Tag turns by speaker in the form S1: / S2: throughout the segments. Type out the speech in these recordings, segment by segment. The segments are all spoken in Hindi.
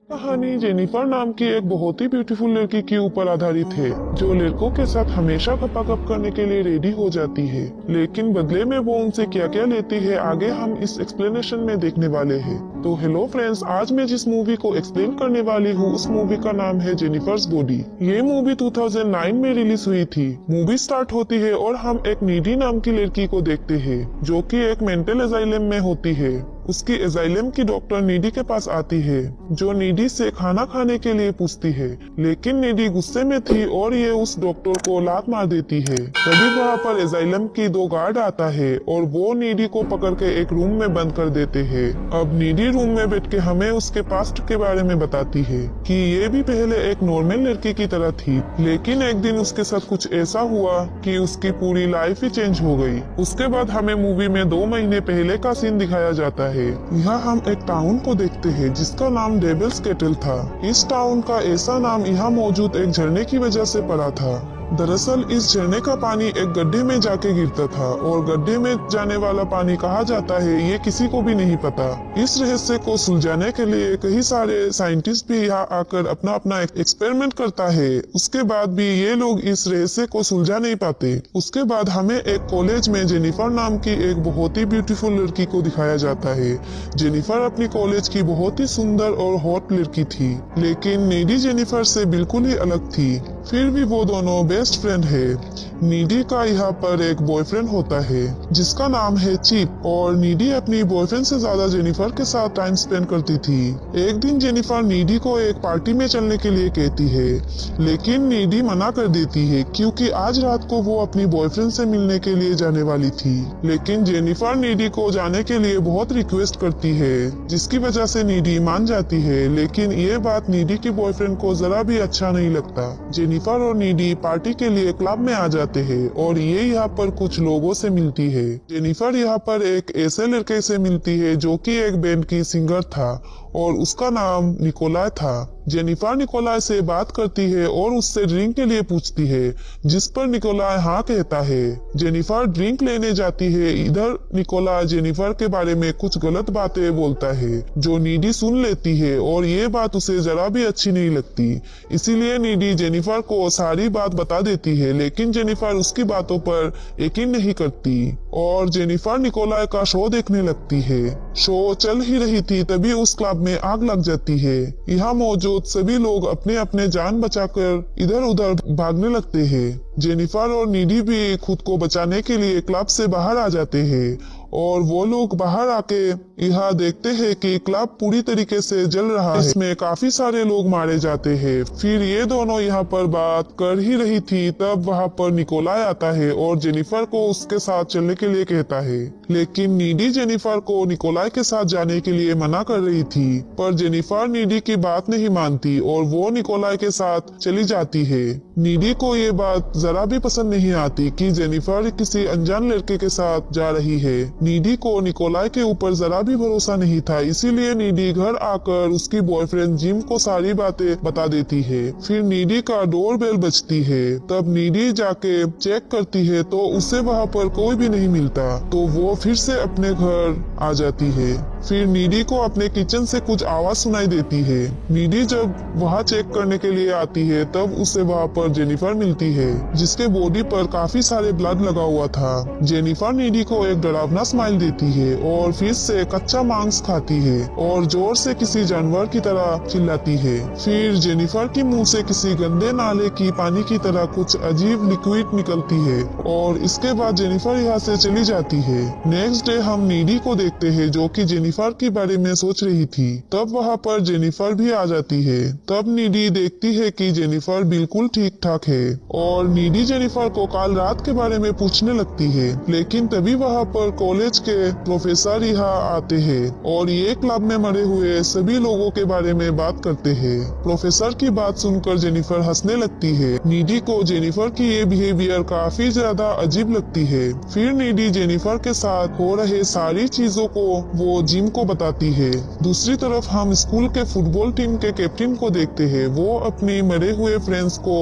S1: कहानी जेनिफर नाम की एक बहुत ही ब्यूटीफुल लड़की के ऊपर आधारित है जो लड़कों के साथ हमेशा गपागप करने के लिए रेडी हो जाती है। लेकिन बदले में वो उनसे क्या क्या लेती है आगे हम इस एक्सप्लेनेशन में देखने वाले हैं। तो हेलो फ्रेंड्स, आज मैं जिस मूवी को एक्सप्लेन करने वाली हूँ उस मूवी का नाम है जेनिफर्स बॉडी। ये मूवी 2009 में रिलीज हुई थी। मूवी स्टार्ट होती है और हम एक नीडी नाम की लड़की को देखते हैं जो कि एक मेंटल असाइलम में होती है। उसकी असाइलम की डॉक्टर नीडी के पास आती है जो नीडी से खाना खाने के लिए पूछती है, लेकिन नीडी गुस्से में थी और ये उस डॉक्टर को लात मार देती है। तभी वहाँ पर असाइलम की 2 गार्ड आता है और वो नीडी को पकड़ के एक रूम में बंद कर देते हैं। अब नीडी रूम में बैठ के हमें उसके पास्ट के बारे में बताती है कि ये भी पहले एक नॉर्मल लड़की की तरह थी, लेकिन एक दिन उसके साथ कुछ ऐसा हुआ कि उसकी पूरी लाइफ ही चेंज हो गई। उसके बाद हमें मूवी में 2 महीने पहले का सीन दिखाया जाता है। यहाँ हम एक टाउन को देखते हैं जिसका नाम डेविल्स केटल था। इस टाउन का ऐसा नाम यहाँ मौजूद एक झरने की वजह से पड़ा था। दरअसल इस झरने का पानी एक गड्ढे में जाके गिरता था और गड्ढे में जाने वाला पानी कहाँ जाता है ये किसी को भी नहीं पता। इस रहस्य को सुलझाने के लिए कई सारे साइंटिस्ट भी यहाँ आकर अपना अपना एक्सपेरिमेंट करता है। उसके बाद भी ये लोग इस रहस्य को सुलझा नहीं पाते। उसके बाद हमें एक कॉलेज में जेनिफर नाम की एक बहुत ही ब्यूटीफुल लड़की को दिखाया जाता है। जेनिफर अपनी कॉलेज की बहुत ही सुंदर और हॉट लड़की थी, लेकिन नीडी जेनिफर से बिल्कुल ही अलग थी। फिर भी वो दोनों बेस्ट फ्रेंड है। नीडी का यहाँ पर एक बॉयफ्रेंड होता है जिसका नाम है चिप, और नीडी अपनी बॉयफ्रेंड से ज्यादा जेनिफर के साथ टाइम स्पेंड करती थी। एक दिन जेनिफर नीडी को एक पार्टी में चलने के लिए कहती है, लेकिन नीडी मना कर देती है क्योंकि आज रात को वो अपनी बॉयफ्रेंड से मिलने के लिए जाने वाली थी। लेकिन जेनिफर नीडी को जाने के लिए बहुत रिक्वेस्ट करती है जिसकी वजह से नीडी मान जाती है, लेकिन ये बात नीडी के बॉयफ्रेंड को जरा भी अच्छा नहीं लगता। जेनिफर और नीडी पार्टी के लिए क्लब में आ जाते हैं और ये यहाँ पर कुछ लोगों से मिलती है। जेनिफर यहाँ पर एक ऐसे लड़के से मिलती है जो कि एक बैंड की सिंगर था और उसका नाम निकोलाई था। जेनिफर निकोलाई से बात करती है और उससे ड्रिंक के लिए पूछती है, जिस पर निकोलाई हाँ कहता है। जेनिफर ड्रिंक लेने जाती है। इधर निकोलाई जेनिफर के बारे में कुछ गलत बातें बोलता है जो नीडी सुन लेती है और ये बात उसे जरा भी अच्छी नहीं लगती। इसीलिए नीडी जेनिफर को सारी बात बता देती है, लेकिन जेनिफर उसकी बातों पर यकीन नहीं करती और जेनिफर निकोलाई का शो देखने लगती है। शो चल ही रही थी तभी उस क्लब में आग लग जाती है। यहाँ मौजूद सभी लोग अपने अपने जान बचाकर इधर उधर भागने लगते हैं। जेनिफर और नीडी भी खुद को बचाने के लिए क्लब से बाहर आ जाते हैं और वो लोग बाहर आके यहाँ देखते हैं कि क्लब पूरी तरीके से जल रहा है। इसमें काफी सारे लोग मारे जाते हैं। फिर ये दोनों यहाँ पर बात कर ही रही थी तब वहाँ पर निकोलाई आता है और जेनिफर को उसके साथ चलने के लिए कहता है, लेकिन नीडी जेनिफर को निकोलाई के साथ जाने के लिए मना कर रही थी, पर जेनिफर नीडी की बात नहीं मानती और वो निकोलाई के साथ चली जाती है। नीडी को ये बात जरा भी पसंद नहीं आती कि जेनिफर किसी अनजान लड़के के साथ जा रही है। नीडी को निकोलाई के ऊपर जरा भी भरोसा नहीं था, इसीलिए नीडी घर आकर उसकी बॉयफ्रेंड जिम को सारी बातें बता देती है। फिर नीडी का डोर बेल बजती है। तब नीडी जाके चेक करती है तो उसे वहाँ पर कोई भी नहीं मिलता, तो वो फिर से अपने घर आ जाती है। फिर नीडी को अपने किचन से कुछ आवाज सुनाई देती है। नीडी जब वहाँ चेक करने के लिए आती है तब उसे वहाँ पर जेनिफर मिलती है जिसके बॉडी पर काफी सारे ब्लड लगा हुआ था। जेनिफर नीडी को एक डरावना स्माइल देती है और फिर से कच्चा मांस खाती है और जोर से किसी जानवर की तरह चिल्लाती है। फिर जेनिफर के मुंह से किसी गंदे नाले की पानी की तरह कुछ अजीब लिक्विड निकलती है और इसके बाद जेनिफर यहाँ से चली जाती है। नेक्स्ट डे हम नीडी को देखते हैं जो कि जेनिफर के बारे में सोच रही थी। तब वहाँ पर जेनिफर भी आ जाती है। तब नीडी देखती है कि जेनिफर बिल्कुल ठीक ठाक है और नीडी जेनिफर को कल रात के बारे में पूछने लगती है, लेकिन तभी वहाँ पर कॉलेज के प्रोफेसर यहाँ आते हैं और ये क्लब में मरे हुए सभी लोगों के बारे में बात करते हैं। प्रोफेसर की बात सुनकर जेनिफर हंसने लगती है। नीडी को जेनिफर की ये बिहेवियर काफी ज्यादा अजीब लगती है। फिर नीडी जेनिफर के साथ हो रहे सारी चीजों को वो जिम को बताती है। दूसरी तरफ हम स्कूल के फुटबॉल टीम के कैप्टन को देखते हैं। वो अपने मरे हुए फ्रेंड्स को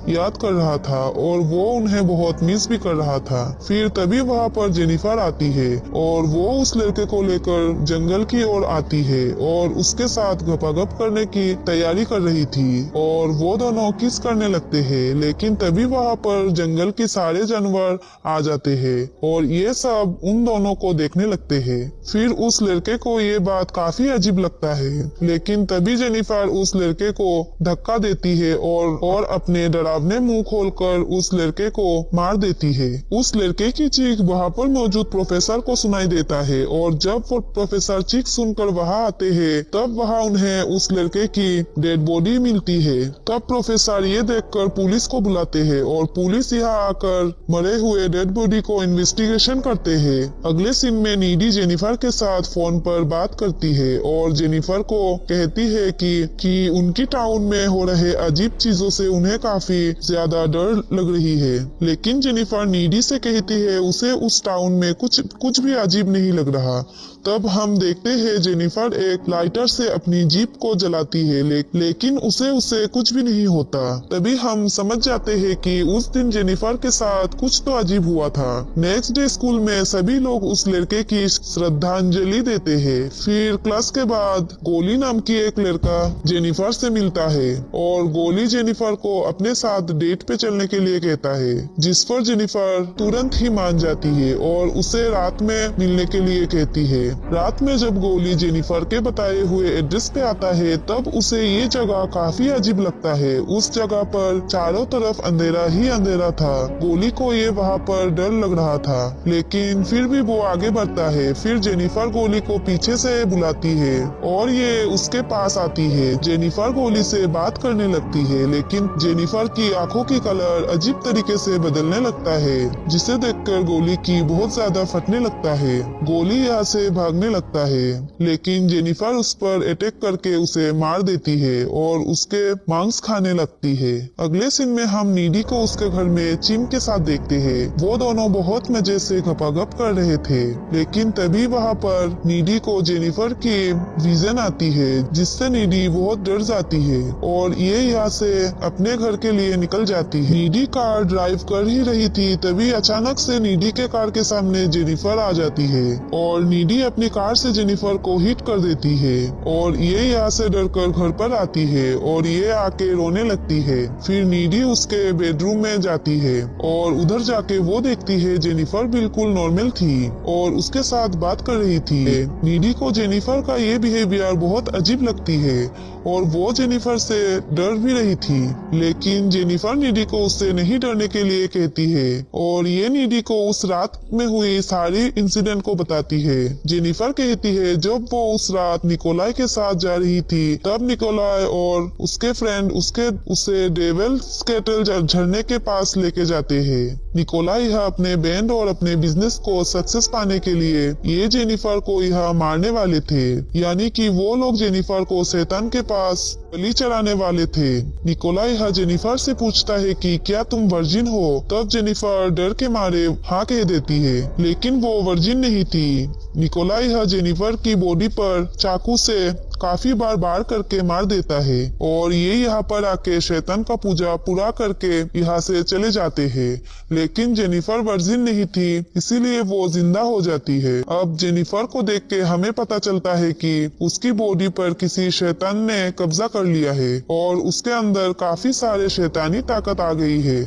S1: याद कर रहा था और वो उन्हें बहुत मिस भी कर रहा था। फिर तभी वहाँ पर जेनिफर आती है और वो उस लड़के को लेकर जंगल की ओर आती है और उसके साथ गपागप करने की तैयारी कर रही थी और वो दोनों किस करने लगते हैं। लेकिन तभी वहाँ पर जंगल के सारे जानवर आ जाते हैं और ये सब उन दोनों को देखने लगते हैं। फिर उस लड़के को ये बात काफी अजीब लगता है, लेकिन तभी जेनिफर उस लड़के को धक्का देती है और अपने डरावने मुंह खोलकर उस लड़के को मार देती है। उस लड़के की चीख वहाँ पर मौजूद प्रोफेसर को सुनाई देता है और जब वो प्रोफेसर चीख सुनकर वहाँ आते हैं तब वहाँ उन्हें उस लड़के की डेड बॉडी मिलती है। तब प्रोफेसर ये देखकर पुलिस को बुलाते हैं और पुलिस यहाँ आकर मरे हुए डेड बॉडी को इन्वेस्टिगेशन करते हैं। अगले सीन में नीडी जेनिफर के साथ फोन पर बात करती है और जेनिफर को कहती है कि उनकी टाउन में हो रहे अजीब चीजों से उन्हें काफी ज्यादा डर लग रही है। लेकिन जेनिफर नीडी से कहती है उसे उस टाउन में कुछ भी अजीब नहीं लग रहा। तब हम देखते हैं जेनिफर एक लाइटर से अपनी जीप को जलाती है लेकिन उसे कुछ भी नहीं होता। तभी हम समझ जाते हैं कि उस दिन जेनिफर के साथ कुछ तो अजीब हुआ था। नेक्स्ट डे स्कूल में सभी लोग उस लड़के की श्रद्धांजलि देते हैं। फिर क्लास के बाद गोली नाम की एक लड़का जेनिफर से मिलता है और गोली जेनिफर को अपने साथ डेट पे चलने के लिए कहता है, जिस पर जेनिफर तुरंत ही मान जाती है और उसे रात में मिलने के लिए कहती है। रात में जब गोली जेनिफर के बताए हुए एड्रेस पे आता है तब उसे ये जगह काफी अजीब लगता है। उस जगह पर चारों तरफ अंधेरा ही अंधेरा था। गोली को ये वहाँ पर डर लग रहा था, लेकिन फिर भी वो आगे बढ़ता है। फिर जेनिफर गोली को पीछे से बुलाती है और ये उसके पास आती है। जेनिफर गोली से बात करने लगती है, लेकिन जेनिफर की आंखों की कलर अजीब तरीके से बदलने लगता है, जिसे देखकर गोली की बहुत ज्यादा फटने लगता है। गोली यहाँ से भागने लगता है, लेकिन जेनिफर उस पर अटैक करके उसे मार देती है और उसके मांस खाने लगती है। अगले सीन में हम नीडी को उसके घर में चिम के साथ देखते हैं। वो दोनों बहुत मजे से गपागप कर रहे थे, लेकिन तभी वहाँ पर नीडी को जेनिफर की विजन आती है, जिससे नीडी बहुत डर जाती है और ये यहाँ से अपने घर के लिए निकल जाती है। नीडी कार ड्राइव कर ही रही थी, तभी अचानक से नीडी के कार के सामने जेनिफर आ जाती है और नीडी अपनी कार से जेनिफर को हिट कर देती है और ये यहाँ से डरकर घर पर आती है और ये आके रोने लगती है। फिर नीडी उसके बेडरूम में जाती है और उधर जाके वो देखती है जेनिफर बिल्कुल नॉर्मल थी और उसके साथ बात कर रही थी। नीडी को जेनिफर का ये बिहेवियर बहुत अजीब लगती है और वो जेनिफर से डर भी रही थी, लेकिन जेनिफर नीडी को उससे नहीं डरने के लिए कहती है और ये नीडी को उस रात में हुई सारी इंसिडेंट को बताती है। जेनिफर कहती है जब वो उस रात निकोलाई के साथ जा रही थी तब निकोलाई और उसके फ्रेंड उसे डेविल्स कैटल झरने के पास लेके जाते हैं। निकोलाई यह अपने बैंड और अपने बिजनेस को सक्सेस पाने के लिए ये जेनिफर को यह मारने वाले थे, यानी कि वो लोग जेनिफर को शैतान के पास बलि चढ़ाने वाले थे। निकोलाई यह जेनिफर से पूछता है कि क्या तुम वर्जिन हो? तब जेनिफर डर के मारे हाँ कह देती है, लेकिन वो वर्जिन नहीं थी। निकोलाई यह जेनिफर की बॉडी पर चाकू से काफी बार करके मार देता है और ये यहाँ पर आके शैतान का पूजा पूरा करके यहाँ से चले जाते हैं, लेकिन जेनिफर वर्जिन नहीं थी, इसीलिए वो जिंदा हो जाती है। अब जेनिफर को देख के हमें पता चलता है कि उसकी बॉडी पर किसी शैतान ने कब्जा कर लिया है और उसके अंदर काफी सारे शैतानी ताकत आ गई है।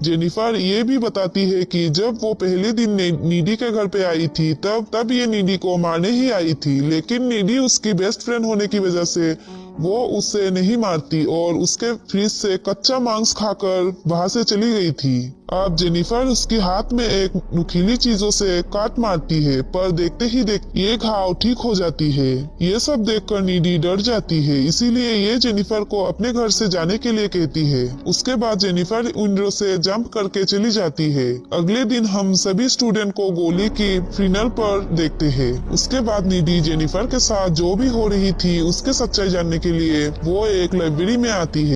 S1: जेनिफर ये भी बताती है कि जब वो पहले दिन नीडी के घर पे आई थी तब ये नीडी को मारने ही आई थी, लेकिन नीडी उसकी बेस्ट फ्रेंड होने की वजह से वो उसे नहीं मारती और उसके फ्रिज से कच्चा मांस खाकर वहां से चली गई थी। अब जेनिफर उसके हाथ में एक नुकीली चीजों से काट मारती है, पर देखते ही ये घाव ठीक हो जाती है। ये सब देखकर नीडी डर जाती है, इसीलिए ये जेनिफर को अपने घर से जाने के लिए कहती है। उसके बाद जेनिफर विंडो से जंप करके चली जाती है। अगले दिन हम सभी स्टूडेंट को गोली की फिनल पर देखते हैं। उसके बाद नीडी जेनिफर के साथ जो भी हो रही थी उसके सच्चाई जानने के लिए वो एक लाइब्रेरी में आती है।